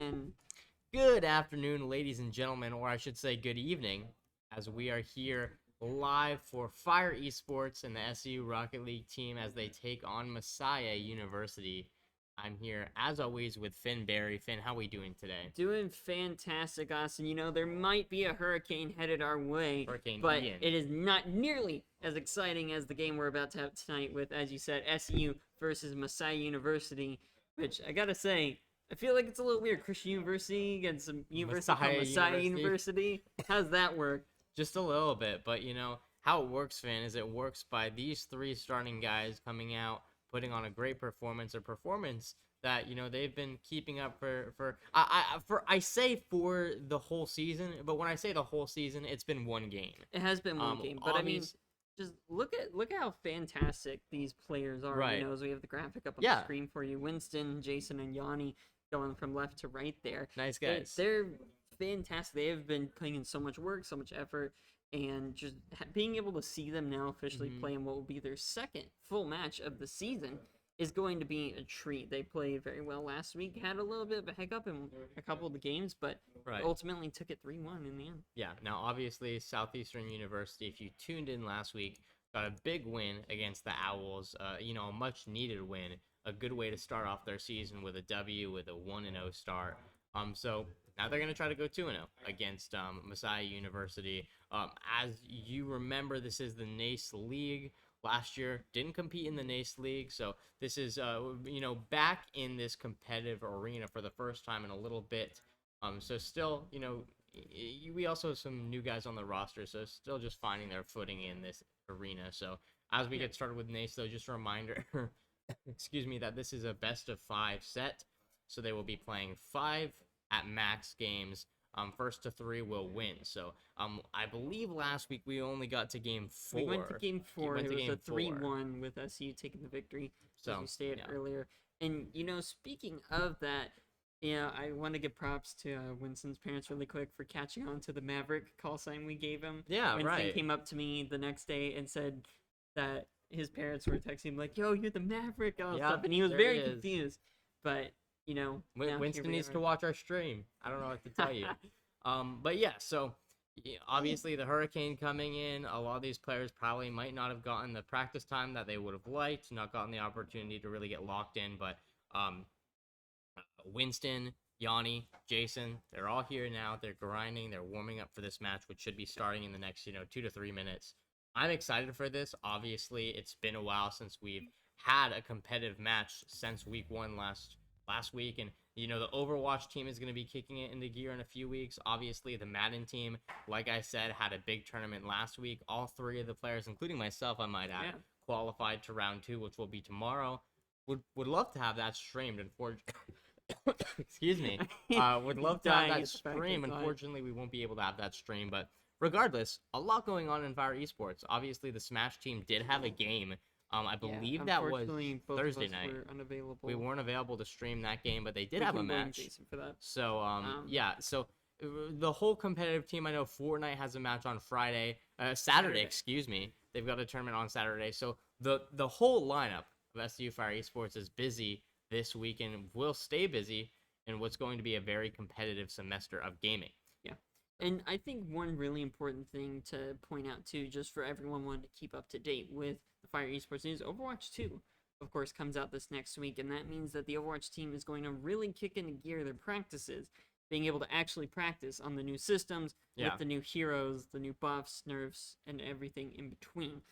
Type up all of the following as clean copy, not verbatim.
And Good afternoon, ladies and gentlemen, or I should say good evening, as we are here live for Fire Esports and the SEU Rocket League team as they take on Messiah University. I'm here, as always, with Finn Barry. Finn, how are we doing today? doing fantastic, Austin. There might be a hurricane headed our way, Hurricane but Ian. it is not nearly as exciting as the game we're about to have tonight with, as you said, SEU versus Messiah University, which I gotta say, I feel like it's a little weird. Christian University against a university called Messiah Messiah University. University. How's that work? Just a little bit, but how it works, Finn, is it works by these three starting guys coming out, putting on a great performance, a performance that they've been keeping up I say for the whole season, but when I say the whole season, it's been one game. It has been one game, but I mean, Obvious, just look at how fantastic these players are. right? As we have the graphic up on the Yeah, screen for you, Winston, Jason, and Yanni going from left to right there. nice They, guys. they're fantastic. They have been putting in so much work, so much effort, and just being able to see them now officially play in what will be their second full match of the season is going to be a treat. They played very well last week, had a little bit of a hiccup in a couple of the games, but Right. ultimately took it 3-1 in the end. Yeah. Now, obviously, Southeastern University, if you tuned in last week, got a big win against the Owls. A much needed win. A good way to start off their season with a W, with a 1-0 start. So now they're going to try to go 2-0 against Messiah University. As you remember, this is the NACE League. Last year didn't compete in the NACE League, so this is back in this competitive arena for the first time in a little bit. So still, we also have some new guys on the roster, so still just finding their footing in this arena. So as we get started with NACE, though, just a reminder, excuse me, that this is a best of 5 set. So they will be playing 5 at max games. First to 3 will win. So I believe last week we only got to game 4. We went to game four. Went It to was a game 4. 3-1 with SEU taking the victory, as So you stated yeah, earlier. And speaking of that, I want to give props to Winston's parents really quick for catching on to the Maverick call sign we gave him. yeah, Winston right. came up to me the next day and said that his parents were texting him like, "Yo, you're the Maverick," and all Yeah, stuff, and he was there very he is. confused. But now here Winston we needs to are. watch our stream. I don't know what to tell you. But yeah, so obviously the hurricane coming in, a lot of these players probably might not have gotten the practice time that they would have liked, not gotten the opportunity to really get locked in. But Winston, Yanni, Jason, they're all here now. They're grinding. They're warming up for this match, which should be starting in the next 2 to 3 minutes. I'm excited for this. Obviously, it's been a while since we've had a competitive match since week 1 last week, and the Overwatch team is going to be kicking it into gear in a few weeks. Obviously, the Madden team, like I said, had a big tournament last week. All 3 of the players, including myself, I might add, qualified to round 2, which will be tomorrow. Would love to have that streamed. Excuse me. Would love to have that stream. Unfortunately, we won't be able to have that stream, but regardless, a lot going on in Fire Esports. Obviously, the Smash team did have a game. I believe that was both Thursday of us night. were unavailable. We weren't available to stream that game, but they did We have a can blame match. Jason for that. So yeah, so the whole competitive team. I know Fortnite has a match on Saturday. Excuse me. They've got a tournament on Saturday. So the whole lineup of SU Fire Esports is busy this week and will stay busy in what's going to be a very competitive semester of gaming. Yeah. And I think one really important thing to point out too, just for everyone wanting to keep up to date with the Fire Esports news, Overwatch 2, of course, comes out this next week, and that means that the Overwatch team is going to really kick into gear their practices, being able to actually practice on the new systems with the new heroes, the new buffs, nerfs, and everything in between.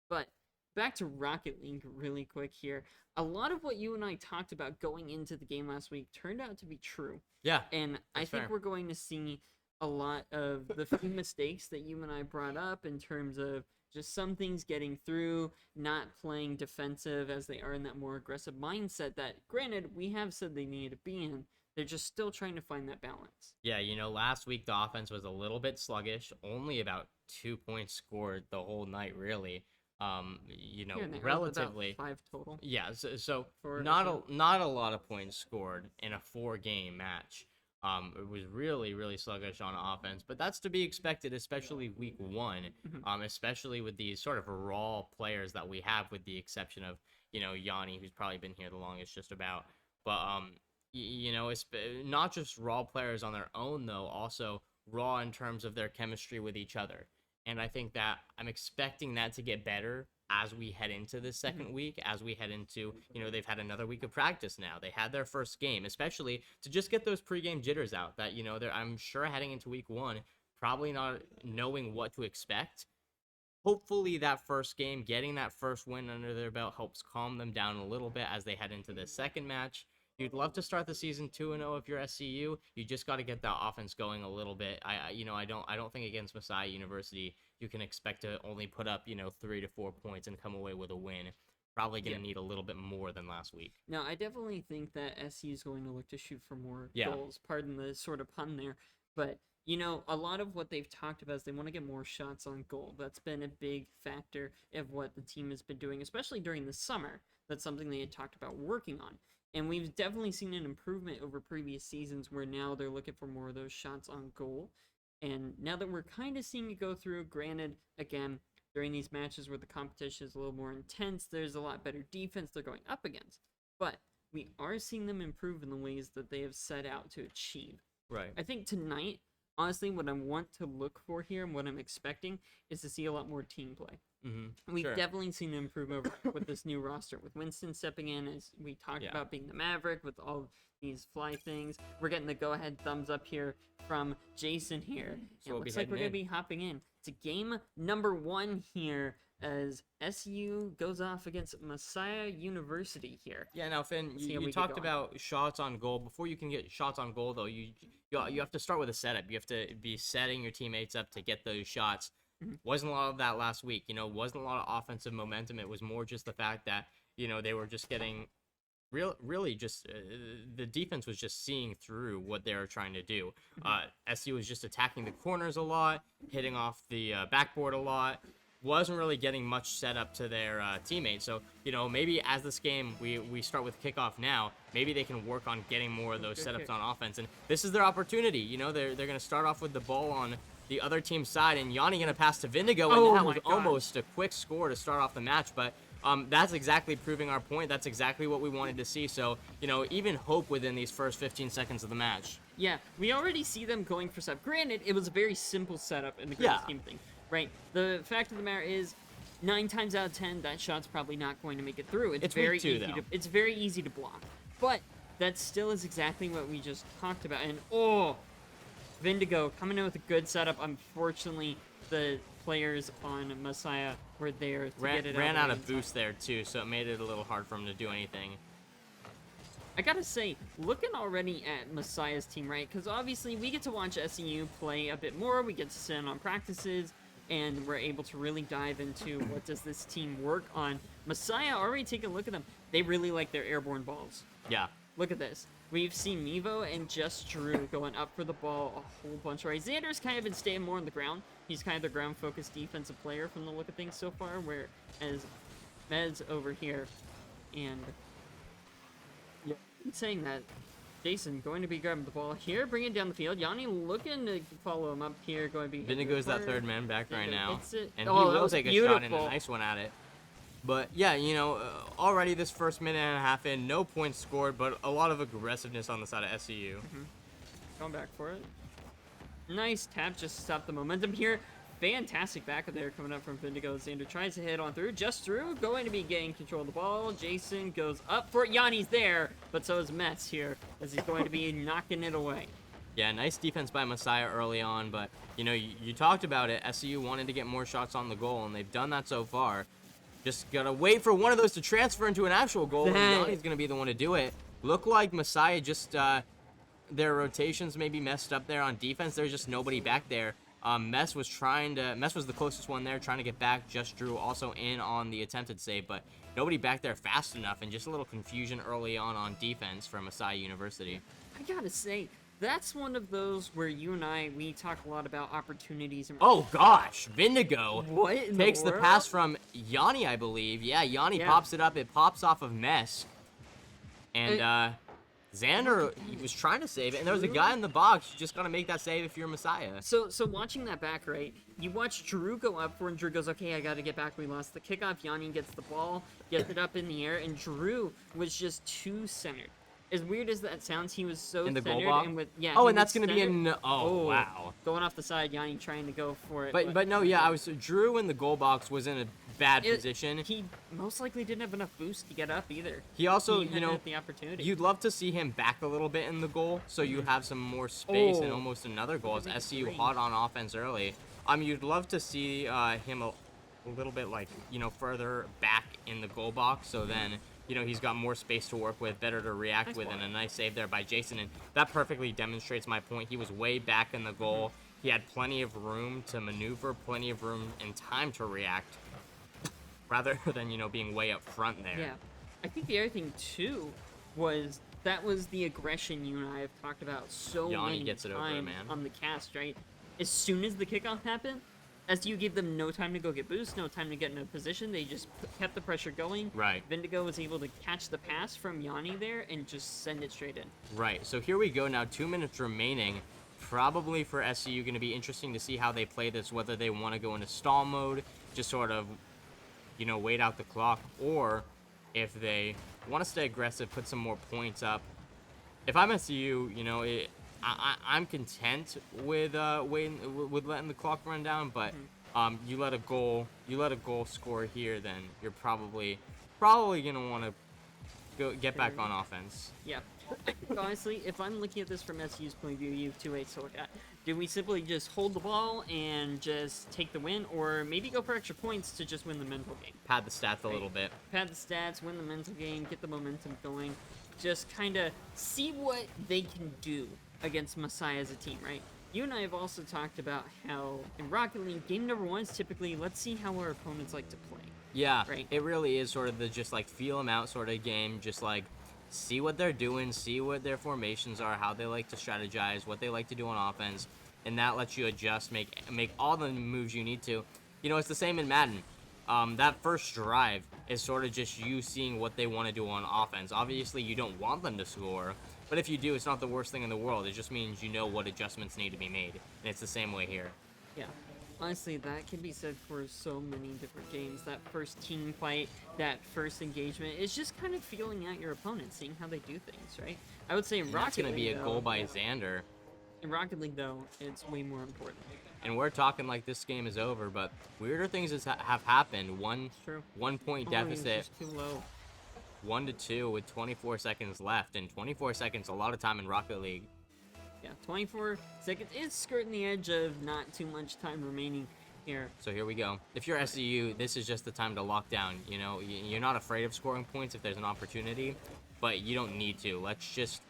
But back to Rocket League really quick here. A lot of what you and I talked about going into the game last week turned out to be true. Yeah. And I think we're going to see a lot of the few mistakes that you and I brought up in terms of just some things getting through, not playing defensive as they are in that more aggressive mindset that, granted, we have said they need to be in. They're just still trying to find that balance. Yeah, last week the offense was a little bit sluggish. Only about 2 points scored the whole night, really. Relatively about 5 total. Yeah, so not a lot of points scored in a 4-game match. It was really, really sluggish on offense, but that's to be expected, especially week 1. Especially with these sort of raw players that we have, with the exception of Yanni, who's probably been here the longest, just about. But It's not just raw players on their own, though, also raw in terms of their chemistry with each other. And I think that I'm expecting that to get better as we head into this second week, as we head into, they've had another week of practice now. They had their first game, especially to just get those pregame jitters out that, I'm sure heading into week one, probably not knowing what to expect. Hopefully that first game, getting that first win under their belt helps calm them down a little bit as they head into this second match. You'd love to start the season 2-0 if you're SEU. You just got to get that offense going a little bit. I don't think against Messiah University you can expect to only put up 3 to 4 points and come away with a win. Probably going to need a little bit more than last week. No, I definitely think that SEU is going to look to shoot for more Yeah. goals. Pardon the sort of pun there, but a lot of what they've talked about is they want to get more shots on goal. That's been a big factor of what the team has been doing, especially during the summer. That's something they had talked about working on. And we've definitely seen an improvement over previous seasons where now they're looking for more of those shots on goal. And now that we're kind of seeing it go through, granted, again, during these matches where the competition is a little more intense, there's a lot better defense they're going up against. But we are seeing them improve in the ways that they have set out to achieve. Right. I think tonight, honestly, what I want to look for here and what I'm expecting is to see a lot more team play. We've definitely seen an improvement with this new roster, with Winston stepping in, as we talked about, being the Maverick with all these fly things. We're getting the go-ahead thumbs up here from Jason here. So it looks like we're going to be hopping in. It's a game number 1 here as SU goes off against Messiah University here. Yeah, now, Finn, you talked about shots on goal. Before you can get shots on goal, though, you have to start with a setup. You have to be setting your teammates up to get those shots. Wasn't a lot of that last week. Wasn't a lot of offensive momentum. It was more just the fact that, they were just getting really just the defense was just seeing through what they were trying to do. SU was just attacking the corners a lot, hitting off the backboard a lot. Wasn't really getting much set up to their teammates. So, maybe as this game, we start with kickoff now, maybe they can work on getting more of those setups on offense. And this is their opportunity. They're going to start off with the ball on the other team's side, and Yanni going to pass to Vindigo, and that was almost a quick score to start off the match. But that's exactly proving our point. That's exactly what we wanted to see. So, even hope within these first 15 seconds of the match. Yeah, we already see them going for setup. Granted, it was a very simple setup in the grand scheme of things. Right. The fact of the matter is, 9 times out of 10, that shot's probably not going to make it through. It's very week 2, easy though. It's very easy to block. But that still is exactly what we just talked about. And Vindigo coming in with a good setup. Unfortunately, the players on Messiah were there to get it ran out of boost there too, so it made it a little hard for him to do anything. I gotta say, looking already at Messiah's team, right? Because obviously we get to watch SEU play a bit more. We get to sit in on practices, and we're able to really dive into what does this team work on. Messiah, already take a look at them. They really like their airborne balls. Yeah. Look at this. We've seen Mevo and Just Drew going up for the ball a whole bunch. Right, Xander's kind of been staying more on the ground. He's kind of the ground-focused defensive player from the look of things so far, whereas Med's over here. And saying that, Jason going to be grabbing the ball here, bringing it down the field. Yanni looking to follow him up here, going to be... Vindigo's that third man back right now. And he will will take a shot and a nice one at it. But, yeah, already this first minute and a half in, no points scored, but a lot of aggressiveness on the side of SEU. Going back for it. Nice tap, just to stop the momentum here. Fantastic back there coming up from Vindigo. Xander tries to hit on through. Just through, going to be getting control of the ball. Jason goes up for it. Yanni's there, but so is Metz here, as he's going to be knocking it away. Yeah, nice defense by Messiah early on, but, you talked about it. SEU wanted to get more shots on the goal, and they've done that so far. Just gotta wait for one of those to transfer into an actual goal, and Yanni's gonna be the one to do it. Look like Messiah just, their rotations maybe messed up there on defense. There's just nobody back there. Mess was the closest one there, trying to get back. Just Drew also in on the attempted save, but nobody back there fast enough, and just a little confusion early on defense from Messiah University. I gotta say, that's one of those where you and we talk a lot about opportunities. And oh gosh, Vindigo takes the world? pass from Yanni, I believe. Yeah, Yanni pops it up. It pops off of Mess. And Xander, he was trying to save it, and there was a guy in the box. You just gotta make that save if you're Messiah. So watching that back, right, you watch Drew go up for it, and Drew goes, okay, I gotta get back. We lost the kickoff. Yanni gets the ball, gets it up in the air, and Drew was just too centered. as weird as that sounds, he was so In the goal centered box? and with yeah. Oh, he and was that's going to be centered. oh, wow. Going off the side, Yanni trying to go for it. But no, yeah, Drew in the goal box was in a bad position. He most likely didn't have enough boost to get up either. He also, he hadn't had the opportunity. you'd love to see him back a little bit in the goal, so you have some more space and almost another goal. As SCU hot on offense early. You'd love to see him a little bit like further back in the goal box, so then he's got more space to work with, better to react with, and a nice save there by Jason. And that perfectly demonstrates my point. He was way back in the goal. He had plenty of room to maneuver, plenty of room and time to react, rather than being way up front there. Yeah, I think the other thing too was that was the aggression you and I have talked about so Yanni many gets it over, times man. on the cast, right? As soon as the kickoff happened, SU gave them no time to go get boost, no time to get in a position. They just kept the pressure going. Right. Vindigo was able to catch the pass from Yanni there and just send it straight in. Right. So here we go now. 2 minutes remaining. Probably for SCU going to be interesting to see how they play this, whether they want to go into stall mode, just sort of, wait out the clock, or if they want to stay aggressive, put some more points up. If I'm SCU, I'm content with letting the clock run down, but you let a goal score here, then you're probably gonna want to get back on offense. Yeah. I think honestly, if I'm looking at this from SU's point of view, you have two ways to look at. Do we simply just hold the ball and just take the win, or maybe go for extra points to just win the mental game? Pad the stats a little bit. Pad the stats, win the mental game, get the momentum going. Just kind of see what they can do against Messiah as a team, right? You and I have also talked about how in Rocket League, game number 1 is typically, let's see how our opponents like to play. Yeah, right? It really is sort of the just like feel them out sort of game, just like see what they're doing, see what their formations are, how they like to strategize, what they like to do on offense, and that lets you adjust, make all the moves you need to. It's the same in Madden. That first drive is sort of just you seeing what they want to do on offense. Obviously, you don't want them to score, but if you do, it's not the worst thing in the world. It just means you know what adjustments need to be made, and it's the same way here. Yeah. Honestly, that can be said for so many different games. That first team fight, that first engagement, is just kind of feeling out your opponent, seeing how they do things, right? I would say in Rocket League, that's going to be a goal by Xander. In Rocket League, though, it's way more important. And we're talking like this game is over, but weirder things have happened. One point deficit. Too low. 1-2 with 24 seconds left, and 24 seconds a lot of time in Rocket League. Yeah, 24 seconds is skirting the edge of not too much time remaining here. So here we go. If you're SEU, this is just the time to lock down. You're not afraid of scoring points if there's an opportunity, but you don't need to. Let's just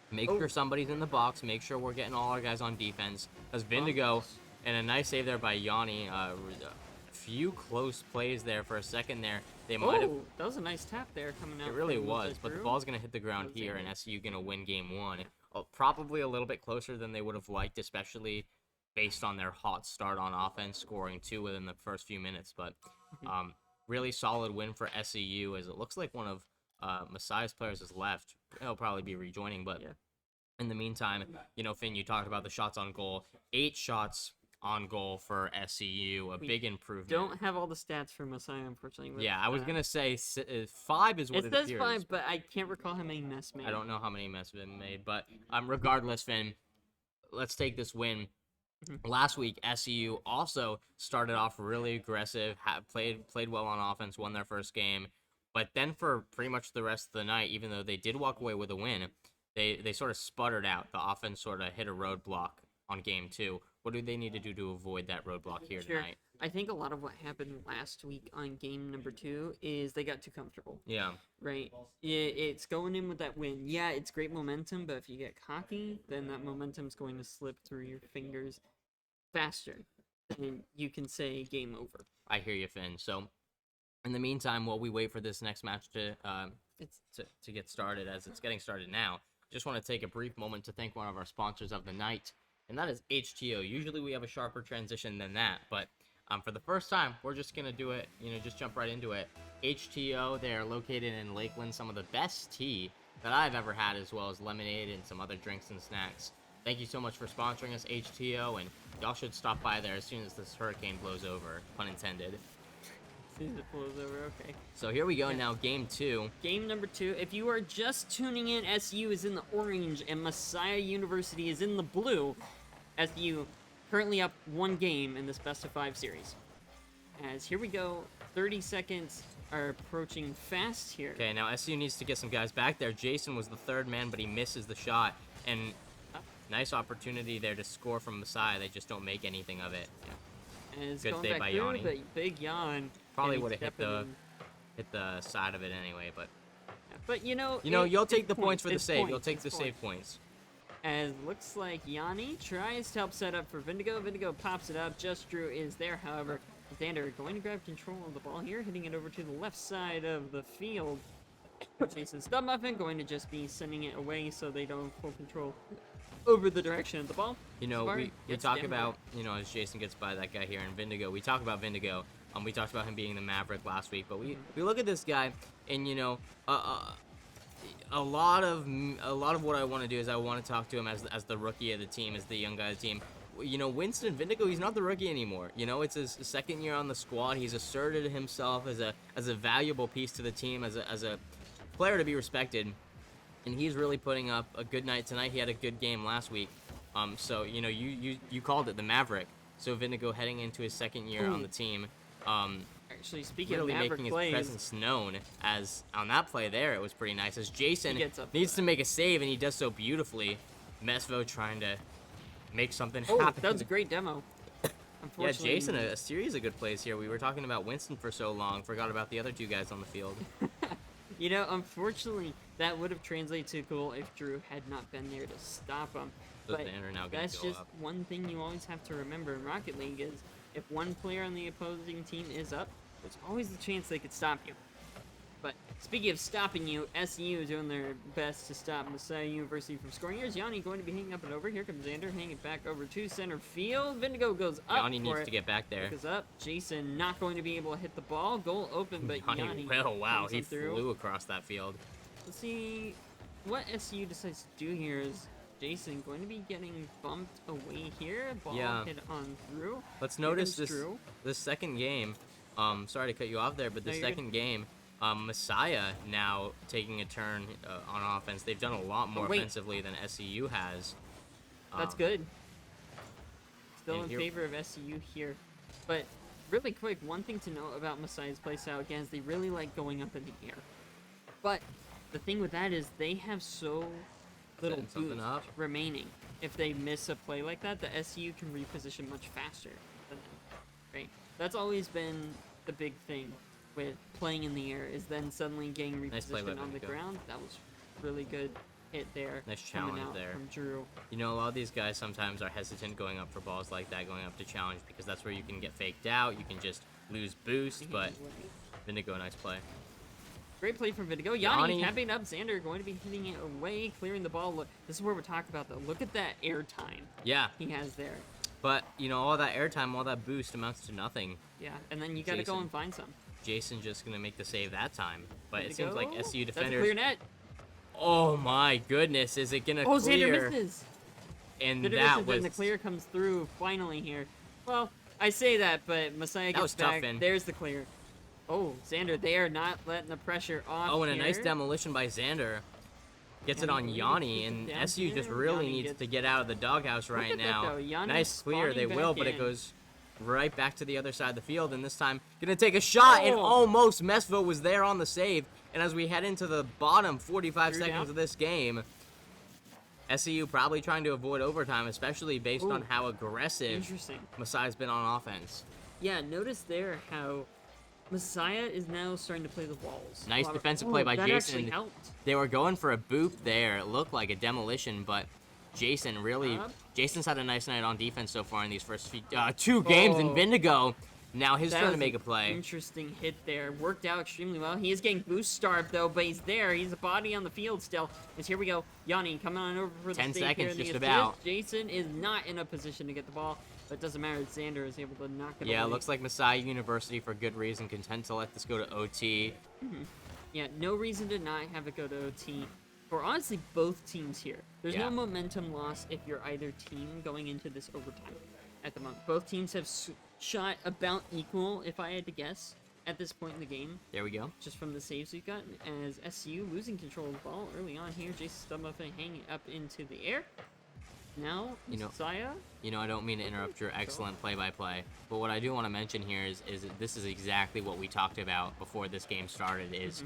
make sure somebody's in the box, make sure we're getting all our guys on defense. As Vindigo, and a nice save there by Yanni. A few close plays there for a second there. They might have. That was a nice tap there coming out. It really was, but the ball's going to hit the ground here, and SEU going to win game 1. Probably a little bit closer than they would have liked, especially based on their hot start on offense, scoring 2 within the first few minutes. But really solid win for SEU, as it looks like one of Messiah's players is left. He'll probably be rejoining, but in the meantime, Finn, you talked about the shots on goal. 8 shots on goal for SEU, big improvement. Don't have all the stats for Messiah, unfortunately. Yeah, I was going to say 5 is what it appears. It says 5, but I can't recall how many mess made. I don't know how many mess have been made, but regardless, Finn, let's take this win. Last week, SEU also started off really aggressive, played well on offense, won their first game, but then for pretty much the rest of the night, even though they did walk away with a win, they sort of sputtered out. The offense sort of hit a roadblock on game 2. What do they need to do to avoid that roadblock here tonight? I think a lot of what happened last week on game number 2 is they got too comfortable. Yeah. Right? It's going in with that win. Yeah, it's great momentum, but if you get cocky, then that momentum's going to slip through your fingers faster than you can say game over. I hear you, Finn. So, in the meantime, while we wait for this next match to get started, as it's getting started now, just want to take a brief moment to thank one of our sponsors of the night, and that is HTO. Usually we have a sharper transition than that, but for the first time, we're just going to do it, just jump right into it. HTO, they are located in Lakeland, some of the best tea that I've ever had, as well as lemonade and some other drinks and snacks. Thank you so much for sponsoring us, HTO, and y'all should stop by there as soon as this hurricane blows over, pun intended. It flows over, okay. So here we go Yeah. now, game 2. Game number 2. If you are just tuning in, SU is in the orange and Messiah University is in the blue. SU currently up 1 game in this best of 5 series. As here we go, 30 seconds are approaching fast here. Okay, now SU needs to get some guys back there. Jason was the 3rd man, but he misses the shot. And nice opportunity there to score from Messiah. They just don't make anything of it. And it's Good going save back by through, Yanni. but big yawn. Probably and would have stepping hit the side of it anyway, but But you'll it's take the points for the it's save. You'll points, take it's the points. save points. As looks like Yanni tries to help set up for Vindigo. Vindigo pops it up. Just Drew is there, however. Xander going to grab control of the ball here, hitting it over to the left side of the field. Jason Stubmuffin going to just be sending it away so they don't have full control over the direction of the ball. You know, Smart we gets talk down. about, as Jason gets by that guy here in Vindigo, we talk about Vindigo. We talked about him being the Maverick last week, but we look at this guy, and a lot of what I want to do is I want to talk to him as the rookie of the team, as the young guy of the team. Winston Vindigo, he's not the rookie anymore. It's his 2nd year on the squad. He's asserted himself as a valuable piece to the team, as a player to be respected, and he's really putting up a good night tonight. He had a good game last week. So you called it, the Maverick. So Vindigo heading into his 2nd year on the team. Actually, speaking Really of Maverick making his plays, presence known. As on that play there, it was pretty nice. As Jason He gets up needs for to make a save, and he does so beautifully. Mesvo trying to make something oh, happen. that was a great demo. Yeah, Unfortunately, Jason, a series of good plays here. We were talking about Winston for so long, forgot about the other 2 guys on the field. Unfortunately, that would have translated to a goal if Drew had not been there to stop him. Those But men are now gonna that's go just up. one thing you always have to remember in Rocket League is if one player on the opposing team is up, there's always the chance they could stop you. But speaking of stopping you, SEU is doing their best to stop Messiah University from scoring. Here's Yanni going to be hanging up and over. Here comes Xander, hanging it back over to center field. Vindigo goes up Yanni for needs it. to get back there. Goes up. Jason not going to be able to hit the ball. Goal open, but Yanni Well, wow, comes he on through. flew across that field. Let's see what SU decides to do here. Is Jason going to be getting bumped away here? Ball Yeah. hit on through. Let's Here notice comes this Drew. second game. Sorry to cut you off there, but the No, you're good. second game, Messiah now taking a turn on offense. They've done a lot more wait. offensively than SEU has. That's Um, good. Still and in here- favor of SEU here. But really quick, one thing to note about Messiah's playstyle again is they really like going up in the air. But the thing with that is they have so little Setting something boost up. remaining. If they miss a play like that, the SEU can reposition much faster than them. Right? That's always been the big thing with playing in the air is then suddenly getting Nice play by repositioned on the Vindigo. ground. That was really good hit there. Nice coming challenge out there. from Drew. A lot of these guys sometimes are hesitant going up for balls like that, going up to challenge, because that's where you can get faked out. You can just lose boost, but Vindigo, nice play. Great play from Vindigo. Yanni Yanni. tapping up. Xander going to be hitting it away, clearing the ball. Look, this is where we're talking about, though. Look at that air time Yeah, he has there. but, all that airtime, all that boost amounts to nothing. Yeah, and then you got to go Jason. and find some. Jason just going to make the save that time. But it seems Vindigo. like SU That's a clear defenders... net. Oh my goodness, is it going to Oh, clear? Xander misses. And Xander that misses, was... and the clear comes through finally here. Well, I say that, but Messiah gets was tough, back. Finn. There's the clear. Oh, Xander, they are not letting the pressure off. Oh, and a nice here. demolition by Xander. Gets it Yanni on needs to Yanni, keep it and down SU just here. really Yanni needs gets- to get out of the doghouse Look right at that, now. though. Yanni's Nice clear, they spawning will, back but it in. goes right back to the other side of the field, and this time gonna take a shot, and Oh. almost Mesvo was there on the save. And as we head into the bottom 45 Drew seconds down. of this game, SEU probably trying to avoid overtime, especially based on Ooh. how aggressive Interesting. Messiah's been on offense. Yeah, notice there how Messiah is now starting to play the walls. Nice Wow. defensive Oh, play by that Jason. actually helped. They were going for a boop there. It looked like a demolition, but Jason really... Up. Jason's had a nice night on defense so far in these first two games in Oh. Vindigo. Now his That turn to was make a an play. Interesting hit there. Worked out extremely well. He is getting boost starved though, but he's there. He's a body on the field still. As here we go. Yanni coming on over for the 10 save here seconds in the just assist. about. Jason is not in a position to get the ball, but it doesn't matter. Xander is able to knock it Yeah, away. looks like Messiah University, for good reason, content to let this go to OT. Yeah, no reason to not have it go to OT. For honestly, both teams here. There's Yeah. no momentum loss if you're either team going into this overtime at the moment. Both teams have shot about equal, if I had to guess. at this point in the game, There we go. just from the saves we've gotten, as SEU losing control of the ball early on here. Jason Stubblefield hanging up into the air. Now, Messiah. I don't mean to interrupt your excellent play-by-play, but what I do want to mention here is that this is exactly what we talked about before this game started, is,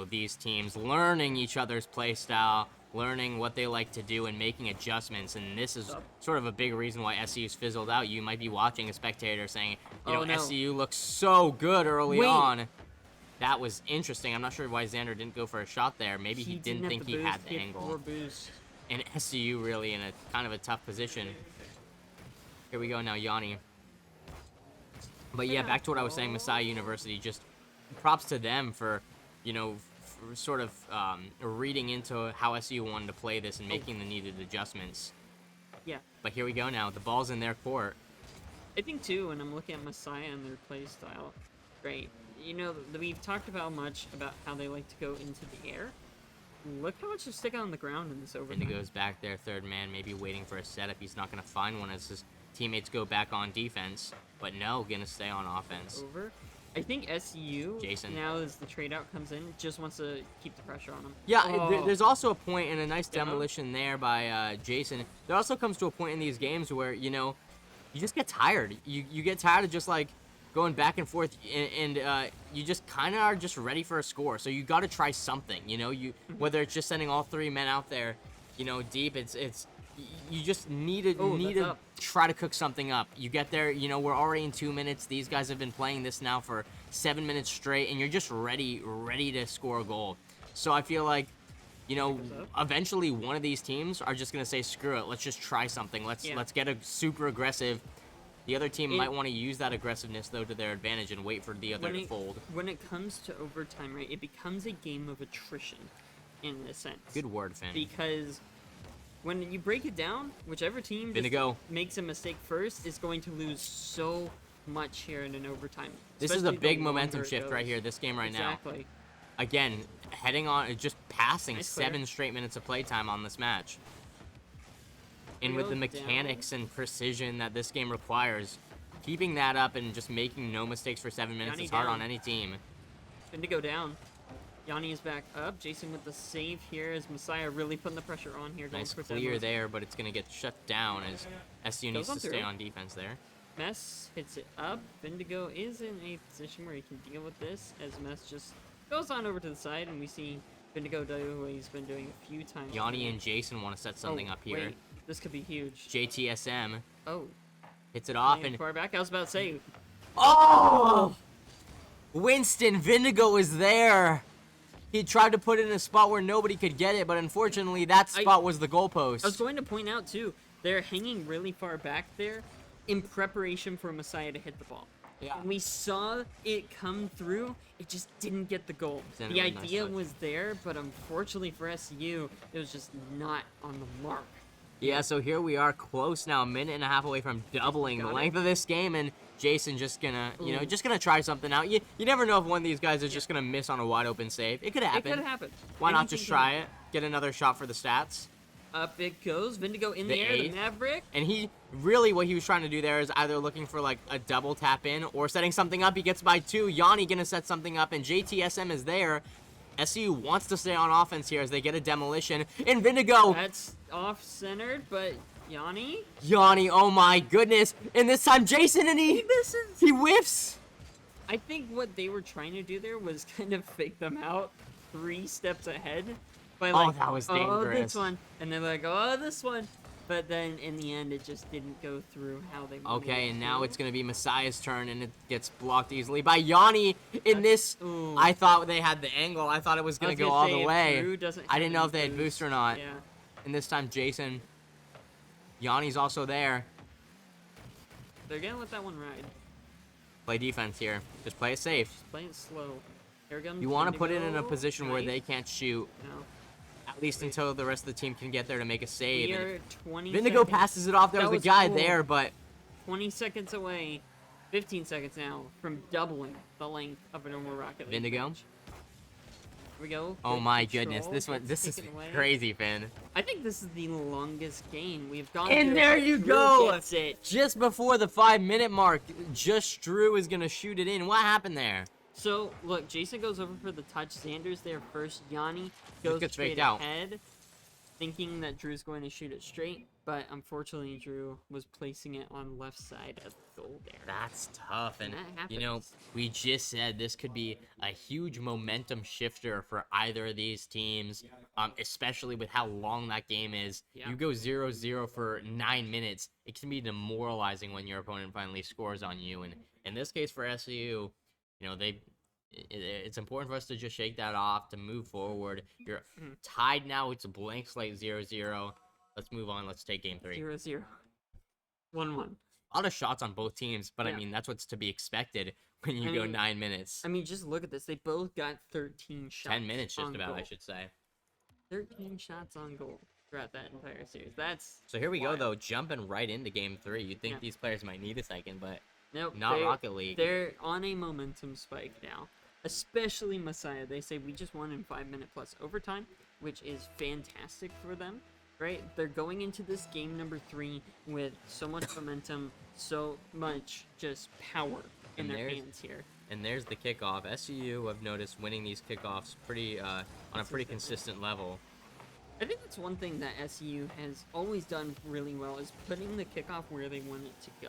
these teams learning each other's play style, learning what they like to do, and making adjustments, and this is sort of a big reason why SEU's fizzled out. You might be watching a spectator saying, no. SEU looks so good early on. That was interesting. I'm not sure why Xander didn't go for a shot there. Maybe he didn't think he had the angle. And SEU really in a kind of a tough position. Here we go now, Yanni. But yeah, back to what I was saying, Messiah University, just props to them for, for sort of reading into how SEU wanted to play this and making the needed adjustments. Yeah. But here we go now. The ball's in their court. I think, too, when I'm looking at Messiah and their play style, great. We've talked about how they like to go into the air. Look how much they're sticking on the ground in this overtime. Indigo's back there, third man, maybe waiting for a setup. He's not going to find one as his teammates go back on defense. But no, going to stay on offense. Over. I think SEU, Jason, now as the trade out comes in, just wants to keep the pressure on him. Yeah, there's also a point, and a nice demolition there by Jason. There also comes to a point in these games where, you just get tired. You get tired of just, like, going back and forth, and you just kind of are just ready for a score. So you got to try something, whether it's just sending all three men out there, deep. You just need to try to cook something up. You get there, we're already in 2 minutes. These guys have been playing this now for 7 minutes straight, and you're just ready to score a goal. So I feel like, eventually one of these teams are just gonna say, screw it, let's just try something. Let's get a super aggressive. The other team might want to use that aggressiveness, though, to their advantage and wait for the other to fold. When it comes to overtime, right, it becomes a game of attrition, in a sense. Good word, Finn. Because when you break it down, whichever team makes a mistake first is going to lose so much here in an overtime. This is a big momentum shift right here, this game right now. Exactly. Again, heading on, just passing 7 straight minutes of playtime on this match. And with the mechanics and precision that this game requires, keeping that up and just making no mistakes for 7 minutes is hard on any team. Indigo down. Yanni is back up. Jason with the save here as Messiah really putting the pressure on here. Nice clear there, but it's going to get shut down as SU needs to stay on defense there. Mess hits it up. Indigo is in a position where he can deal with this as Mess just goes on over to the side, and we see Indigo do what he's been doing a few times. Yanni and Jason want to set something up here. Wait. This could be huge. JTSM. Oh. Hits it off and far back. I was about to say. Oh! Winston Vindigo is there. He tried to put it in a spot where nobody could get it, but unfortunately that spot was the goalpost. I was going to point out too, they're hanging really far back there in preparation for Messiah to hit the ball. Yeah. When we saw it come through, it just didn't get the goal. The idea was there, but unfortunately for SEU, it was just not on the mark. Yeah, so here we are, close now, a minute and a half away from doubling the length of this game, and Jason just gonna, just gonna try something out. You never know if one of these guys is just gonna miss on a wide open save. It could happen. It could happen. Why not just try it? Get another shot for the stats. Up it goes. Vindigo in the air, the Maverick. And what he was trying to do there is either looking for like a double tap in or setting something up. He gets by 2. Yanni gonna set something up, and JTSM is there. SEU wants to stay on offense here as they get a demolition. And Vindigo! That's off-centered, but Yanni? Yanni, oh my goodness. And this time Jason, and he misses. He whiffs. I think what they were trying to do there was kind of fake them out 3 steps ahead. By like, that was dangerous. Oh, this one. And they're like, oh, this one. But then in the end, it just didn't go through how they wanted. Okay, and now it's going to be Messiah's turn, and it gets blocked easily by Yanni. In this, I thought they had the angle. I thought it was going to go all the way. I didn't know if they had boost or not. Yeah. And this time, Jason. Yanni's also there. They're going to let that one ride. Play defense here. Just play it safe. Just play it slow. Here comes you want to put it in a position where they can't shoot. No. At least until the rest of the team can get there to make a save. We are 20 Vindigo seconds. passes it off. There was a guy there, but 20 seconds away, 15 seconds now from doubling the length of a normal Rocket League. Vindigo. Here we go. Oh my goodness, this is crazy, Finn. I think this is the longest game we've gone. And there you go. Just before the 5-minute mark, Just Drew is gonna shoot it in. What happened there? So, look, Jason goes over for the touch. Xander's there first. Yanni goes gets straight faked out. ahead, thinking that Drew's going to shoot it straight. But unfortunately, Drew was placing it on left side of the goal there. That's tough. And, that you know, happens. we just said this could be a huge momentum shifter for either of these teams, especially with how long that game is. Yeah. You go 0-0 for 9 minutes. It can be demoralizing when your opponent finally scores on you. And in this case for SEU, you know, it's important for us to just shake that off, to move forward. You're tied now. It's a blank slate 0-0. Let's move on. Let's take game 3. 0-0. 1-1. A lot of shots on both teams, but Yeah. I mean, that's what's to be expected when you I go mean- 9 minutes. I mean, just look at this. They both got 13 shots. 10 minutes just on about, goal. I should say. 13 shots on goal throughout that entire series. That's So here we go, wild. though, jumping right into game 3. You'd think Yeah. these players might need a second, but Nope, not Rocket League. They're on a momentum spike now, especially Messiah. They say we just won in 5-minute plus overtime, which is fantastic for them, right? They're going into this game number 3 with so much momentum, so much just power in And their there's- hands here. And there's the kickoff. SEU, I've noticed, winning these kickoffs pretty on a pretty consistent level. I think that's one thing that SEU has always done really well is putting the kickoff where they want it to go.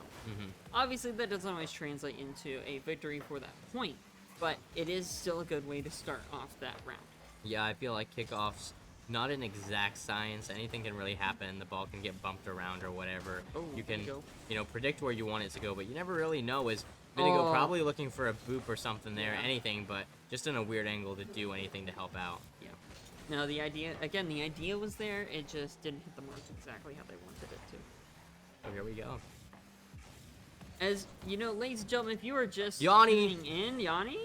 Obviously, that doesn't always translate into a victory for that point, but it is still a good way to start off that round. Yeah, I feel like kickoffs, not an exact science. Anything can really happen. The ball can get bumped around or whatever. Oh, You there can, you go. predict where you want it to go, but you never really know. Is Vidigo Oh. probably looking for a boop or something there, Yeah. anything, but just in a weird angle to do anything to help out. Yeah. No, the idea was there. It just didn't hit the mark exactly how they wanted it to. So here we go. As you know, ladies and gentlemen, if you are just Yanni. tuning in, Yanni,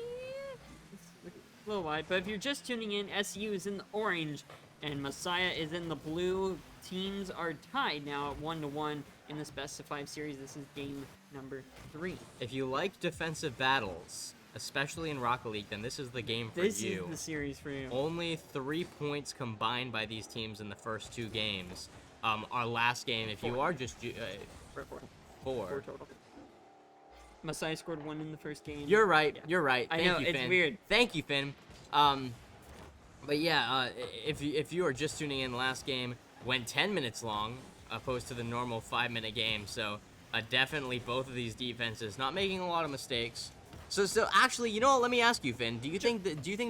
it's a little wide, but if you're just tuning in, SU is in the orange and Messiah is in the blue. Teams are tied now at 1-1 in this best of 5 series. This is game number 3. If you like defensive battles, especially in Rocket League, then this is the game for This you. is the series for you. Only 3 points combined by these teams in the first 2 games. Our last game, if you 4. are just For 4 4. total. Messiah scored 1 in the first game. You're right. Yeah. You're right. I Thank know, you, it's Finn. weird. Thank you, Finn. But yeah, if you are just tuning in, the last game went 10 minutes long, opposed to the normal 5-minute game. So definitely both of these defenses not making a lot of mistakes. So actually, you know what? Let me ask you, Finn. Do you think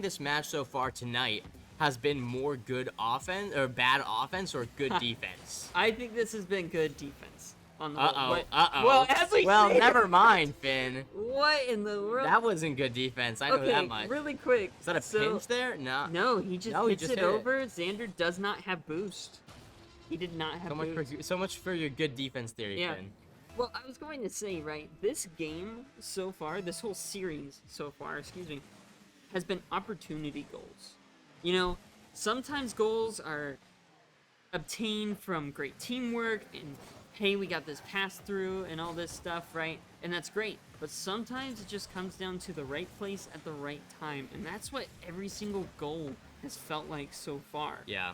this match so far tonight has been more good offense or bad offense or good defense? I think this has been good defense. On the Uh-oh. Well, as we Well, see- never mind, Finn. What in the world? That wasn't good defense. I know okay, that much. really quick. Is that a pinch there? No. No, he just No, he hits just it hit it. over. Xander does not have boost. He did not have boost. So much for your good defense theory, Yeah. Finn. Well, I was going to say, right, this game so far, this whole series so far, has been opportunity goals. You know, sometimes goals are obtained from great teamwork and, hey, we got this pass through and all this stuff, right? And that's great. But sometimes it just comes down to the right place at the right time. And that's what every single goal has felt like so far. Yeah.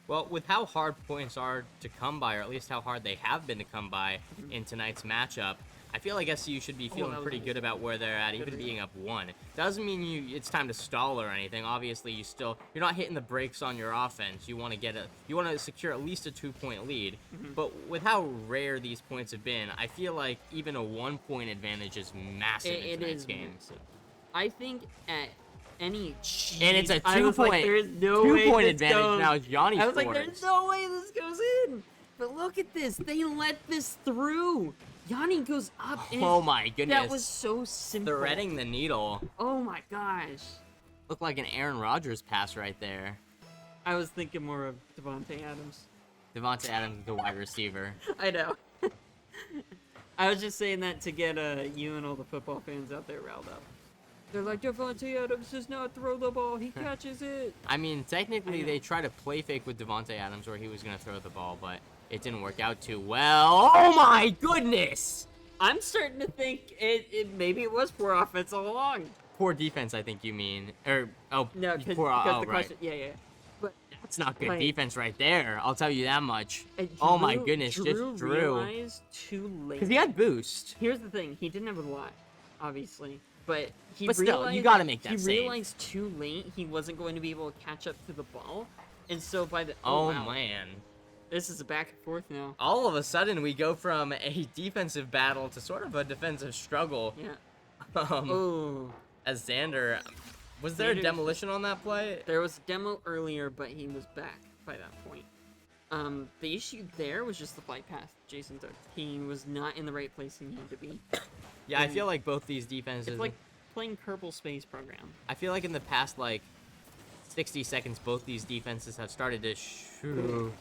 Well, with how hard points are to come by, or at least how hard they have been to come by in tonight's matchup, I feel like SU should be feeling that was pretty nice. good about where they're at, even read. being up 1. Doesn't mean it's time to stall or anything. Obviously, you're not hitting the brakes on your offense. You want to secure at least a 2-point lead. But with how rare these points have been, I feel like even a 1-point advantage is massive in It tonight's is game. massive. I think at any And it's a I was like, 2-point there's no way 2-point this advantage goes. now as Yanni I was like, scores. there's no way this goes in. But look at this. They let this through. Yanni goes up. And Oh my goodness. That was so simple. Threading the needle. Oh my gosh. Looked like an Aaron Rodgers pass right there. I was thinking more of Devontae Adams. Devonta Adams, the wide receiver. I know. I was just saying that to get you and all the football fans out there riled up. They're like, Devontae Adams does not throw the ball. He catches it. I mean, technically, I know. they tried to play fake with Devonta Adams where he was going to throw the ball, but it didn't work out too well. Oh my goodness! I'm starting to think maybe it was poor offense all along. Poor defense, I think you mean. No, because poor, the right. question. Yeah. But That's not good like- defense right there. I'll tell you that much. and Oh my Drew- goodness, just Drew. realized too late. Because he had boost. Here's the thing: he didn't have a lot, obviously. but he But still, realized you gotta make that he save. realized too late he wasn't going to be able to catch up to the ball, and so by the Oh wow, man. this is a back and forth now. All of a sudden, we go from a defensive battle to sort of a defensive struggle. Yeah. Um, Oh, as Xander, was there a Xander's demolition on that play? there was a demo earlier, but he was back by that point. The issue there was just the flight path Jason took. He was not in the right place he needed to be. Yeah, I feel like both these defenses. It's like playing Kerbal Space Program. I feel like in the past, like, 60 seconds, both these defenses have started to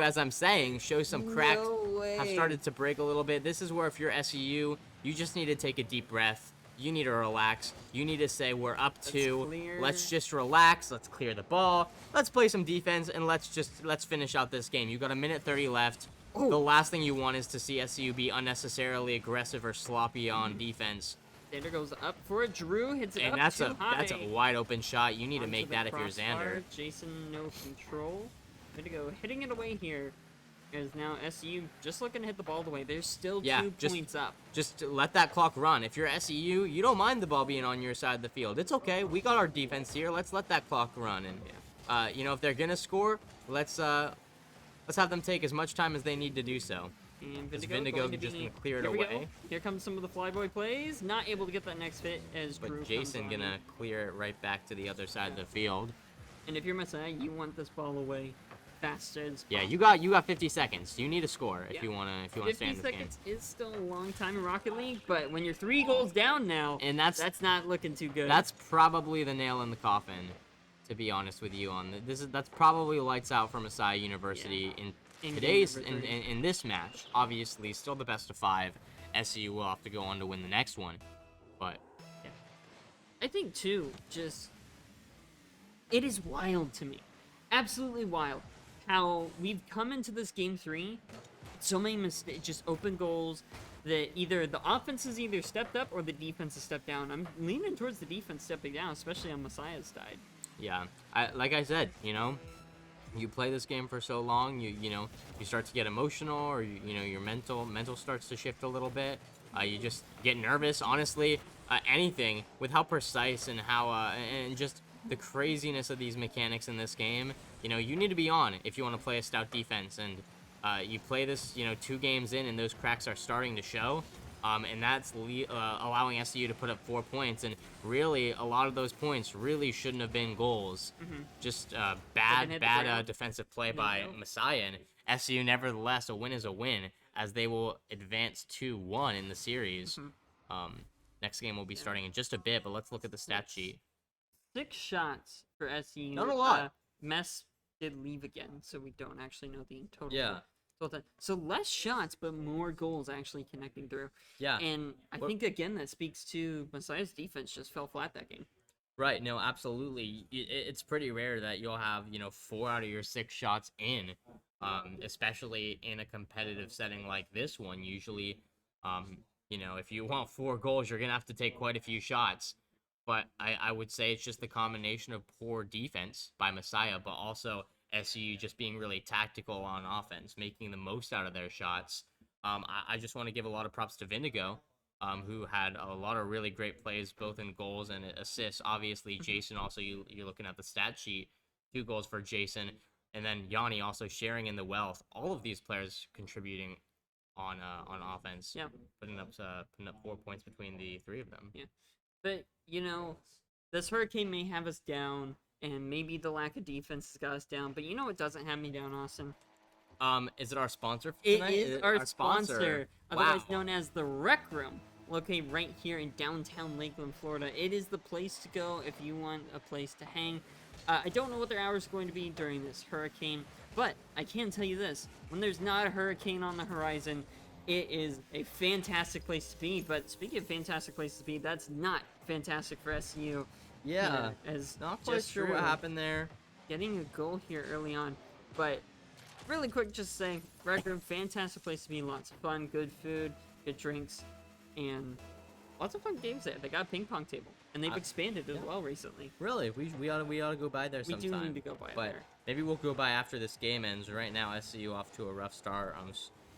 as I'm saying, show some cracks. No way. Have started to break a little bit. This is where if you're SEU, you just need to take a deep breath. You need to relax. You need to say we're up to. Let's just relax. Let's clear the ball. Let's play some defense and let's finish out this game. You got a minute 30 left. Oh. The last thing you want is to see SEU be unnecessarily aggressive or sloppy on defense. Xander goes up for it. Drew hits it And up that's too high. a wide open shot. You need to Onto make the that if you're crossbar. Xander. Jason, no control. Way to go. Hitting it away here. Is now SEU just looking to hit the ball away. There's still 2 points up. Just let that clock run. If you're SEU, you don't mind the ball being on your side of the field. It's okay. We got our defense here. Let's let that clock run. And you know, if they're gonna score, let's have them take as much time as they need to do so. And Vindigo just gonna clear it away. Here comes some of the flyboy plays. Not able to get that next hit as Drew But comes Jason on gonna in. clear it right back to the other side of the field. And if you're Messiah, you want this ball away fast as Yeah, you got 50 seconds. You need to score if Yeah. you wanna stay 50 in this game. seconds is still a long time in Rocket League, but when you're 3 goals down now, And that's not looking too good. That's probably the nail in the coffin, to be honest with you. That's probably lights out for Messiah University in In today's game number 3. in this match. Obviously, still the best of 5. SEU will have to go on to win the next one, but I think too, just it is wild to me, absolutely wild, how we've come into this game 3, so many mistakes, just open goals that either the offense has either stepped up or the defense has stepped down. I'm leaning towards the defense stepping down, especially on Messiah's side. yeah, like I said, you know, you play this game for so long, you know, you start to get emotional, or you know, your mental starts to shift a little bit. You just get nervous. Honestly, anything with how precise and how and just the craziness of these mechanics in this game. You know, you need to be on if you want to play a stout defense, and you play this, you know, 2 games in, and those cracks are starting to show. And that's allowing SEU to put up 4 points, and really a lot of those points really shouldn't have been goals. Just bad defensive play by Messiah, and SEU nevertheless, a win is a win, as they will advance 2-1 in the series. Next game will be starting in just a bit, but let's look at the stat sheet. 6 shots for SEU. Not a lot. Mess did leave again, so we don't actually know the total. Yeah. So less shots, but more goals actually connecting through. Yeah. And I think, again, that speaks to Messiah's defense just fell flat that game. Right, no, absolutely. It's pretty rare that you'll have, you know, 4 out of your 6 shots in, especially in a competitive setting like this one. Usually, you know, if you want 4 goals, you're going to have to take quite a few shots. But I would say it's just the combination of poor defense by Messiah, but also SEU just being really tactical on offense, making the most out of their shots. I just want to give a lot of props to Vindigo, who had a lot of really great plays, both in goals and assists. Obviously, Jason also, you're looking at the stat sheet, 2 goals for Jason, and then Yanni also sharing in the wealth. All of these players contributing on offense. Yeah. Putting up 4 points between the 3 of them. Yeah. But, you know, this hurricane may have us down, and maybe the lack of defense has got us down, but you know what doesn't have me down, Austin? Is it our sponsor for It tonight? is our sponsor, otherwise Wow. known as the Rec Room, located right here in downtown Lakeland, Florida. It is the place to go if you want a place to hang. I don't know what their hours are going to be during this hurricane, but I can tell you this. When there's not a hurricane on the horizon, it is a fantastic place to be. But speaking of fantastic places to be, that's not fantastic for SEU. Yeah, as not quite just sure what happened there. Getting a goal here early on, but really quick, just saying, Rec Room, fantastic place to be. Lots of fun, good food, good drinks, and lots of fun games there. They got a ping pong table, and they've expanded as well recently. Really, we ought to go by there We sometime. do need to go by but there. maybe we'll go by after this game ends. Right now, SCU off to a rough start.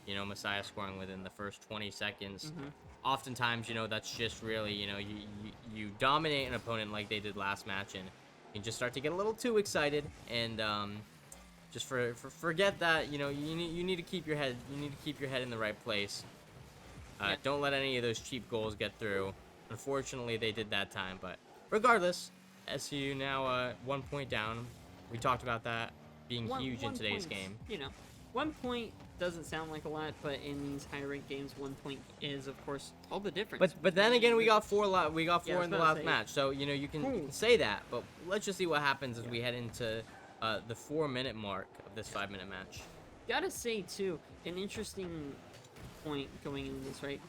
You know, Messiah scoring within the first 20 seconds. oftentimes, that's just really, you dominate an opponent like they did last match, and you just start to get a little too excited, and just forget that, you need to keep your head, in the right place. Don't let any of those cheap goals get through. Unfortunately, they did that time, but regardless, SEU now 1 point down. We talked about that being huge in today's game. 1 point doesn't sound like a lot, but in these high ranked games, 1 point is, of course, all the difference. But then again, we got four. We got four in the last match, so you can Cool. say that. But let's just see what happens as we head into the 4-minute mark of this 5-minute match. Gotta say too, an interesting point going into this, right?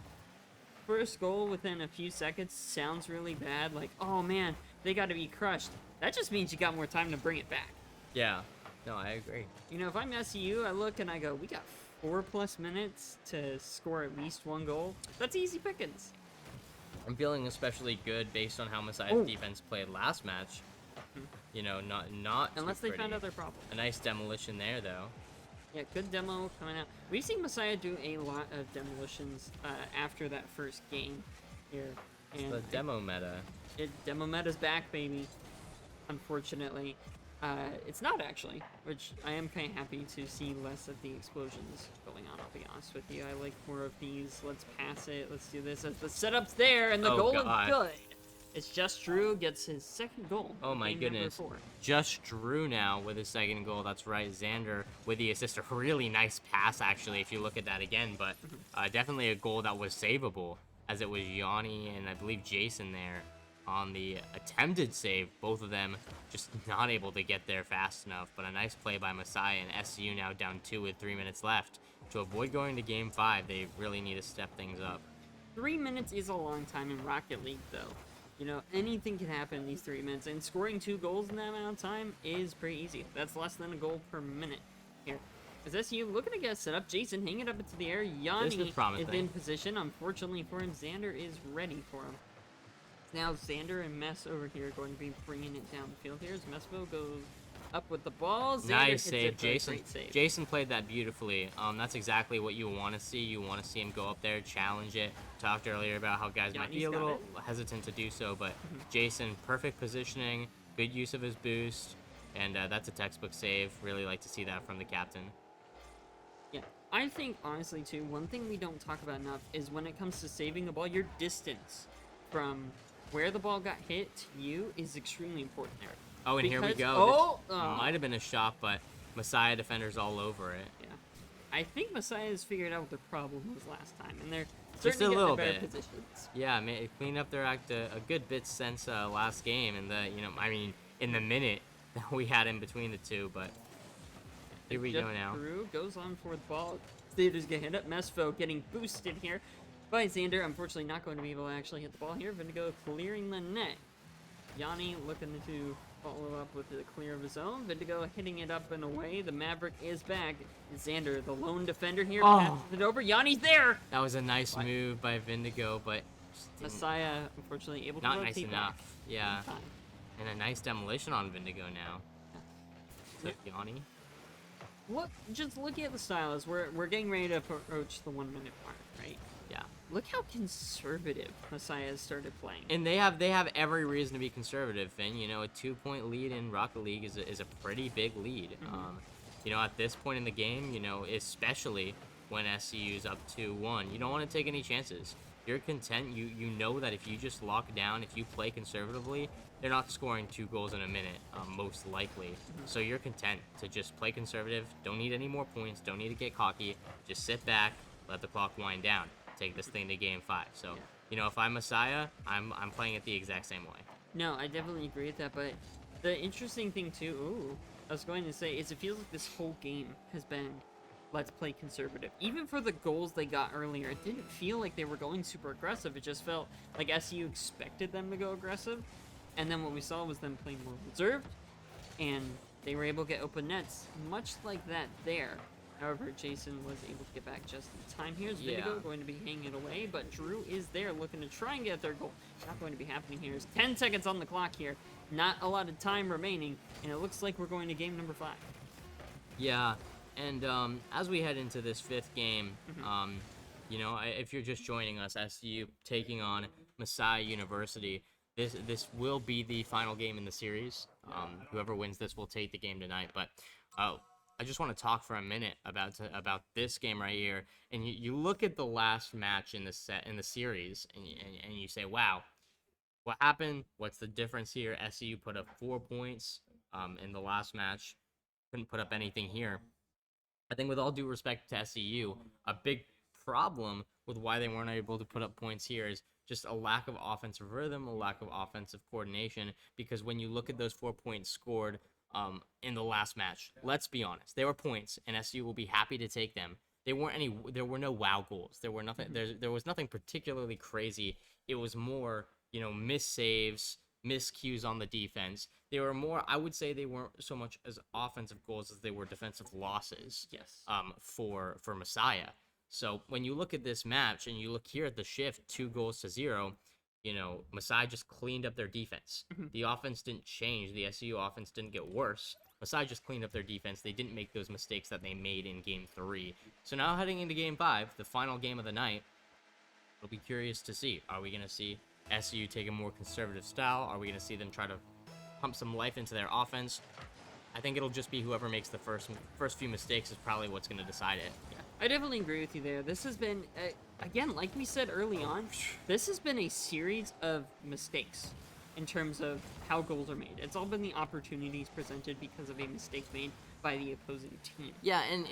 First goal within a few seconds sounds really bad, like, oh man, they got to be crushed. That just means you got more time to bring it back. Yeah, no, I agree. If I'm SEU, I look and I go, we got 4+ minutes to score at least 1 goal. That's easy pickings. I'm feeling especially good based on how Messiah's defense played last match. Not unless they pretty. found other problems. A nice demolition there, though. Yeah, good demo coming out. We've seen Messiah do a lot of demolitions after that first game here. And The demo meta. Demo meta's back, baby. Unfortunately. It's not actually, which I am kind of happy to see less of the explosions going on, I'll be honest with you. I like more of these, let's pass it, let's do this. The setup's there, and the goal is good. It's just Drew gets his 2nd goal. Oh my goodness. Just Drew now with his 2nd goal. That's right. Xander with the assist. A really nice pass, actually, if you look at that again. But definitely a goal that was savable, as it was Yanni and I believe Jason there on the attempted save. Both of them just not able to get there fast enough. But a nice play by Messiah, and SCU now down 2 with 3 minutes left. To avoid going to Game 5, they really need to step things up. 3 minutes is a long time in Rocket League, though. Anything can happen in these 3 minutes, and scoring 2 goals in that amount of time is pretty easy. That's less than a goal per minute here. As SU looking to get set up, Jason hanging it up into the air. Yanni is in position. Unfortunately for him, Xander is ready for him. Now Xander and Mess over here going to be bringing it down the field here as Messville goes up with the ball. Xander nice save, Jason. Great save. Jason played that beautifully. That's exactly what you want to see. You want to see him go up there, challenge it. Talked earlier about how guys might be a little hesitant to do so, but Jason, perfect positioning, good use of his boost, and that's a textbook save. Really like to see that from the captain. Yeah, I think honestly too, one thing we don't talk about enough is when it comes to saving the ball, your distance from where the ball got hit to you is extremely important there. Oh, and here we go. Might have been a shot, but Messiah defenders all over it. Yeah. I think Messiah has figured out what their problem was last time, and they're just starting a to little get better bit. positions. Yeah, cleaned up their act a good bit since last game, and in the minute that we had in between the two. But here we go now. Drew goes on for the ball. Xander's gonna hit up. Messvo getting boosted here by Xander. Unfortunately, not going to be able to actually hit the ball here. Vindigo clearing the net. Yanni looking to follow up with the clear of his own. Vindigo hitting it up and away. The Maverick is back. Xander, the lone defender here, passes it over. Yanni's there! That was a nice move by Vindigo, but Messiah, unfortunately, able to not nice rotate enough. back. Yeah. And a nice demolition on Vindigo now. So Yanni. Just looking at the style as we're getting ready to approach the 1 minute mark, right? Yeah. Look how conservative Messiah has started playing. And they have every reason to be conservative, Finn. A 2-point lead in Rocket League is a pretty big lead. At this point in the game, especially when SCU's up 2-1, you don't want to take any chances. You're content. You know that if you just lock down, if you play conservatively, they're not scoring 2 goals in a minute, most likely. So you're content to just play conservative. Don't need any more points. Don't need to get cocky. Just sit back, let the clock wind down. Take this thing to Game 5. So, if I'm Messiah, I'm playing it the exact same way. No, I definitely agree with that, but the interesting thing too, I was going to say, is it feels like this whole game has been let's play conservative. Even for the goals they got earlier, it didn't feel like they were going super aggressive. It just felt like SU expected them to go aggressive, and then what we saw was them playing more reserved, and they were able to get open nets, much like that there. However, Jason was able to get back just in time. Here's Vindigo going to be hanging it away, but Drew is there looking to try and get their goal. Not going to be happening here. There's 10 seconds on the clock here. Not a lot of time remaining, and it looks like we're going to game number 5. Yeah, and as we head into this 5th game, If you're just joining us, SEU taking on Messiah University. This will be the final game in the series. Whoever wins this will take the game tonight. But I just want to talk for a minute about this game right here. And you look at the last match in the series, and you say, wow, what happened? What's the difference here? SEU put up 4 points in the last match. Couldn't put up anything here. I think with all due respect to SEU, a big problem with why they weren't able to put up points here is just a lack of offensive rhythm, a lack of offensive coordination, because when you look at those 4 points scored in the last match, let's be honest, they were points, and SEU will be happy to take them. There were no wow goals. There was nothing particularly crazy. It was more, missed saves, miscues on the defense. They were more, I would say they weren't so much as offensive goals as they were defensive losses. Yes. For Messiah. So when you look at this match and you look here at the shift, 2-0, Messiah just cleaned up their defense. The offense didn't change. The SEU offense didn't get worse. Messiah just cleaned up their defense. They didn't make those mistakes that they made in Game 3. So now heading into Game 5, the final game of the night, we'll be curious to see. Are we going to see SEU take a more conservative style? Are we going to see them try to pump some life into their offense? I think it'll just be whoever makes the first few mistakes is probably what's going to decide it. Yeah, I definitely agree with you there. This has been, again, like we said early on, this has been a series of mistakes in terms of how goals are made. It's all been the opportunities presented because of a mistake made by the opposing team. Yeah, and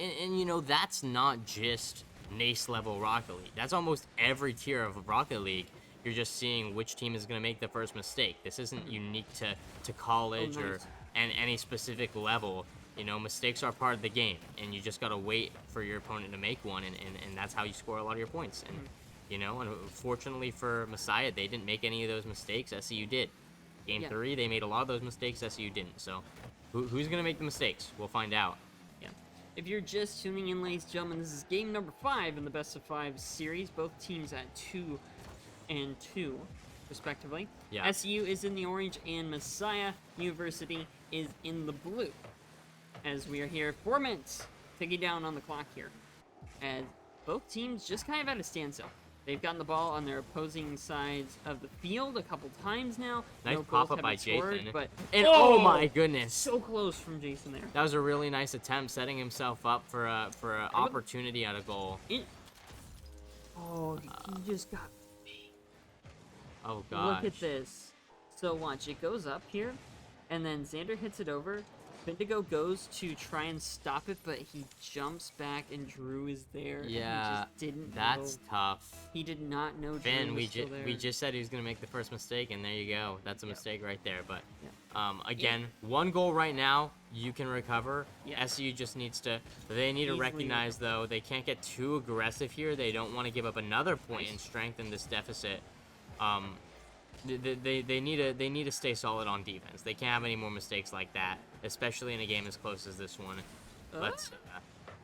that's not just NACE level Rocket League. That's almost every tier of Rocket League. You're just seeing which team is going to make the first mistake. This isn't unique to college or any specific level. Mistakes are part of the game, and you just got to wait for your opponent to make one, and that's how you score a lot of your points. And, and fortunately for Messiah, they didn't make any of those mistakes. SEU did. Game 3, they made a lot of those mistakes. SEU didn't. So who's going to make the mistakes? We'll find out. Yeah. If you're just tuning in, ladies and gentlemen, this is game number 5 in the best of 5 series. Both teams at 2 and 2, respectively. Yeah. SEU is in the orange, and Messiah University is in the blue. As we are here, 4 minutes ticking down on the clock here, as both teams just kind of at a standstill. They've gotten the ball on their opposing sides of the field a couple times now. Nice no pop goals up by have been scored, Jason. But Oh my goodness! So close from Jason there. That was a really nice attempt, setting himself up for a opportunity at a goal. He just got. Oh gosh! Look at this. So watch, it goes up here, and then Xander hits it over. Bendigo goes to try and stop it, but he jumps back, and Drew is there. Yeah, and he just didn't that's know. tough. He did not know Drew Ben, was still there. we just said he was gonna make the first mistake, and there you go. That's a mistake right there. But Yeah. again, 1 goal right now, you can recover. Yeah. SEU just needs to. They need to Easily recognize though they can't get too aggressive here. They don't want to give up another point and strengthen this deficit. They need to stay solid on defense. They can't have any more mistakes like that, especially in a game as close as this one. Let's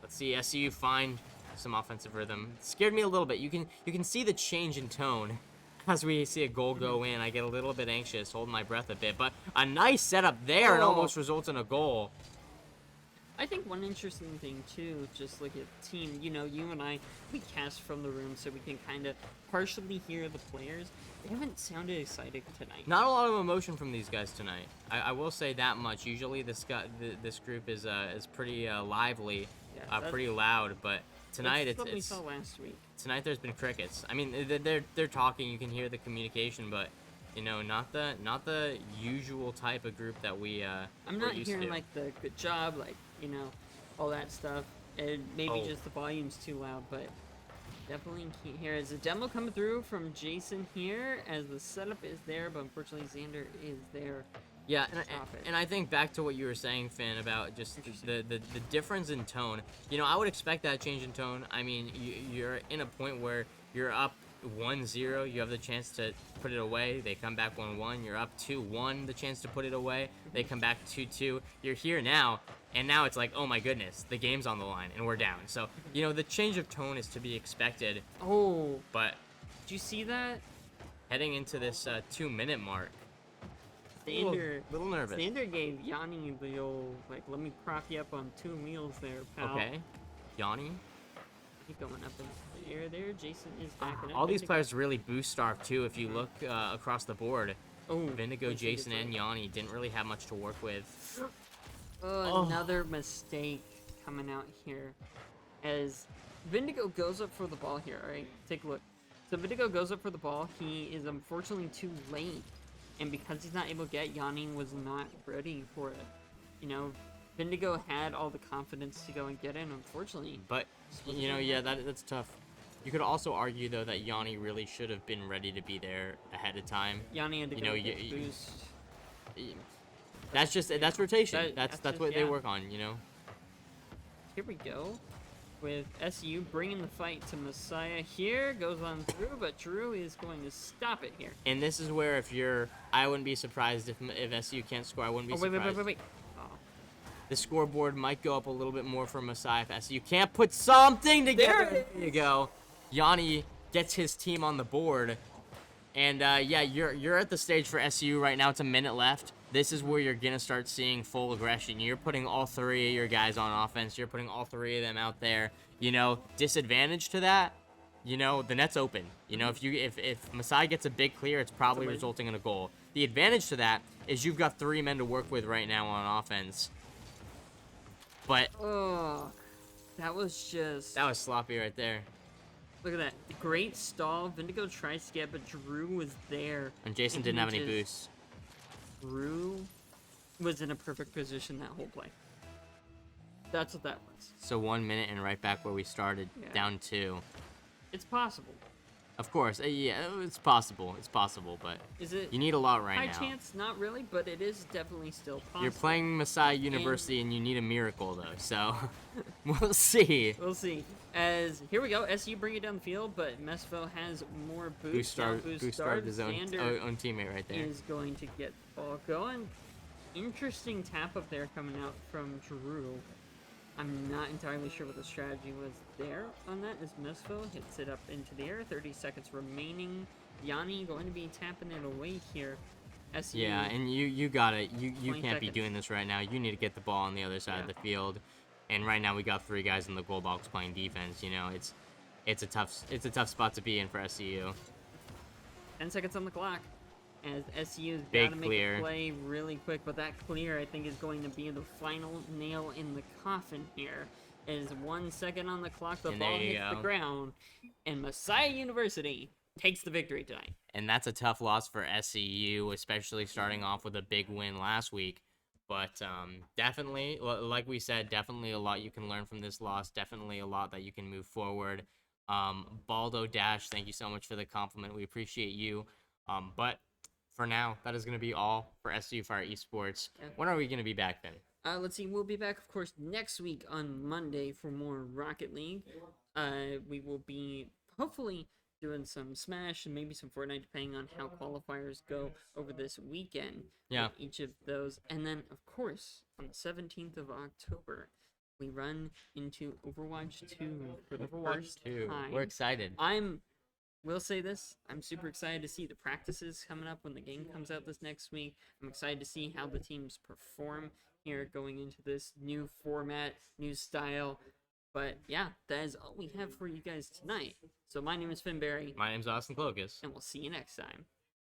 see SEU find some offensive rhythm. It scared me a little bit. You can see the change in tone as we see a goal go in. I get a little bit anxious, holding my breath a bit, but a nice setup there and almost results in a goal. I think one interesting thing too, just look at the team, you and I, we cast from the room so we can kind of partially hear the players. They haven't sounded excited tonight. Not a lot of emotion from these guys tonight. I will say that much. Usually this group is pretty lively, pretty loud, but tonight That's what we saw last week. Tonight there's been crickets. I mean, they're talking. You can hear the communication, but not the usual type of group that we. I'm not used hearing to. like the good job, like all that stuff, and maybe just the volume's too loud, but definitely can't hear. Is a demo coming through from Jason here as the setup is there, but unfortunately Xander is there. Yeah, and I think back to what you were saying, Finn, about just the difference in tone. I would expect that change in tone. I mean, you're in a point where you're up 1-0, you have the chance to put it away. They come back 1-1. You're up 2-1, the chance to put it away. They come back 2-2. You're here now, and now it's like, oh my goodness, the game's on the line, and we're down. So, the change of tone is to be expected. Oh, but did you see that? Heading into this 2-minute mark, Xander, little nervous. Xander gave Yanni the old, let me prop you up on 2 wheels there, pal. Okay. Yanni? Keep going up in the air there. Jason is backing up. All these Vindigo- players really boost starve too. If you look across the board, Oh, Vindigo, Jason, and Yanni didn't really have much to work with. Oh, another mistake coming out here. As Vindigo goes up for the ball here, alright? Take a look. So Vindigo goes up for the ball. He is unfortunately too late. And because he's not able to get, Yanni was not ready for it. You know, Vindigo had all the confidence to go and get in, unfortunately. But, you know, yeah, that's tough. You could also argue, though, that Yanni really should have been ready to be there ahead of time. Yanni had to go get boost. That's rotation. That's just, what they work on, you know? Here we go. With SEU bringing the fight to Messiah here. Goes on through, but Drew is going to stop it here. And this is where I wouldn't be surprised if SEU can't score. I wouldn't be surprised. Wait. Oh. The scoreboard might go up a little bit more for Messiah if SEU can't put something together. There you go. Yanni gets his team on the board. And yeah, you're at the stage for SEU right now. It's a minute left. This is where you're going to start seeing full aggression. You're putting all three of your guys on offense. You're putting all three of them out there. You know, disadvantage to that, you know, the net's open. You know, if Messiah gets a big clear, it's probably resulting in a goal. The advantage to that is you've got 3 men to work with right now on offense. But that was sloppy right there. Look at that. Great stall. Vindigo tries to get, but Drew was there. And Jason didn't have any boosts. Drew was in a perfect position that whole play. That's what that was. So 1 minute and right back where we started, down 2. It's possible. Of course, yeah, it's possible. It's possible, but is it? You need a lot right now. High chance, not really, but it is definitely still possible. You're playing Messiah University, and you need a miracle though. So we'll see. We'll see. As here we go, SU bring it down the field, but Mesville has more boost. Boost starved his own teammate right there. Is going to get the ball going. Interesting tap up there coming out from Drew. I'm not entirely sure what the strategy was there on that, as Mesville hits it up into the air. 30 seconds remaining. Yanni going to be tapping it away here. SU, yeah, and you got it. You can't be doing this right now. You need to get the ball on the other side of the field. And right now we got 3 guys in the goal box playing defense. You know, it's a tough spot to be in for SEU. 10 seconds on the clock. As SEU's Big got to make a play really quick, but that clear, I think, is going to be the final nail in the coffin here. Is 1 second on the clock, the ball hits the ground, and Messiah University takes the victory tonight. And that's a tough loss for SEU, especially starting off with a big win last week. But definitely, like we said, definitely a lot you can learn from this loss. Definitely a lot that you can move forward. Baldo Dash, thank you so much for the compliment. We appreciate you. But for now, that is going to be all for SU Fire Esports. When are we going to be back then? Let's see. We'll be back, of course, next week on Monday for more Rocket League. We will be hopefully doing some Smash and maybe some Fortnite, depending on how qualifiers go over this weekend. Yeah. Each of those. And then, of course, on the 17th of October, we run into Overwatch 2 for the first time. We're excited. Will say this, I'm super excited to see the practices coming up when the game comes out this next week. I'm excited to see how the teams perform here going into this new format, new style. But yeah, that is all we have for you guys tonight. So my name is Finn Barry. My name is Austin Clokus. And we'll see you next time.